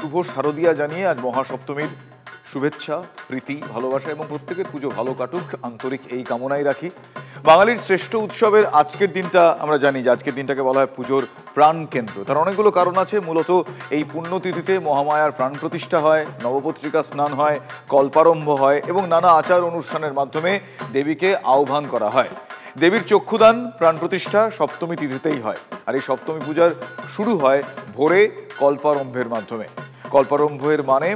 শুভ শারদিয়া জানিয়ে আজ মহাসপ্তমীর শুভেচ্ছা, প্রীতি, ভালোবাসা এবং প্রত্যেকের পুজো ভালো কাটুক আন্তরিক এই কামনাই রাখি। বাঙালির শ্রেষ্ঠ উৎসবের আজকের দিনটা আমরা জানি যে আজকের দিনটাকে বলা হয় পুজোর প্রাণকেন্দ্র। তার অনেকগুলো কারণ আছে। মূলত এই পুণ্যতিথিতে মহামায়ার প্রাণ প্রতিষ্ঠা হয়, নবপত্রিকা স্নান হয়, কল্পারম্ভ হয় এবং নানা আচার অনুষ্ঠানের মাধ্যমে দেবীকে আহ্বান করা হয়। দেবীর চক্ষুদান প্রাণ প্রতিষ্ঠা সপ্তমী তিথিতেই হয়। আর এই সপ্তমী পূজার শুরু হয় ভোরে কল্পারম্ভের মাধ্যমে। কল্পারম্ভের মানে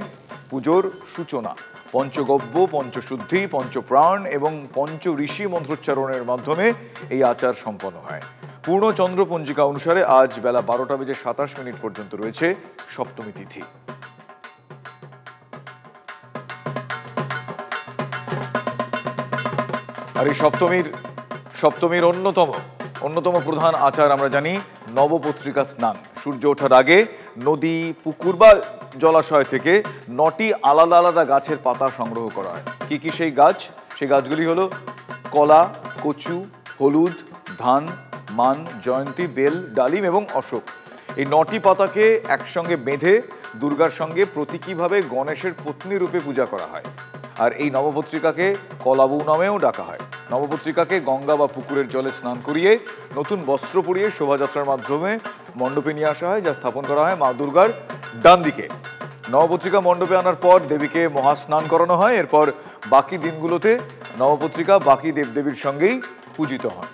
পুজোর সূচনা। পঞ্চগব্য, পঞ্চশুদ্ধি, পঞ্চপ্রাণ এবং পঞ্চ ঋষি মন্ত্রোচ্চারণের মাধ্যমে এই আচার সম্পন্ন হয়। পূর্ণ চন্দ্র পঞ্জিকা অনুসারে আজ বেলা 12:27 পর্যন্ত রয়েছে সপ্তমী তিথি। আর এই সপ্তমীর অন্যতম প্রধান আচার আমরা জানি নবপত্রিকা স্নান। সূর্য ওঠার আগে নদী, পুকুর বা জলাশয় থেকে 9টি আলাদা আলাদা গাছের পাতা সংগ্রহ করা হয়। কি কি সেই গাছ? সেই গাছগুলি হলো কলা, কচু, হলুদ, ধান, মান, জয়ন্তী, বেল, ডালিম এবং অশোক। এই 9টি পাতাকে একসঙ্গে বেঁধে দুর্গার সঙ্গে প্রতীকীভাবে গণেশের পত্নী রূপে পূজা করা হয়। আর এই নবপত্রিকাকে কলাবউ নামেও ডাকা হয়। নবপত্রিকাকে গঙ্গা বা পুকুরের জলে স্নান করিয়ে নতুন বস্ত্র পরিয়ে শোভাযাত্রার মাধ্যমে মণ্ডপে নিয়ে আসা হয়, যা স্থাপন করা হয় মা দুর্গার ডান দিকে। নবপত্রিকা মণ্ডপে আনার পর দেবীকে মহাস্নান করানো হয়। এরপর বাকি দিনগুলোতে নবপত্রিকা বাকি দেবদেবীর সঙ্গেই পূজিত হয়।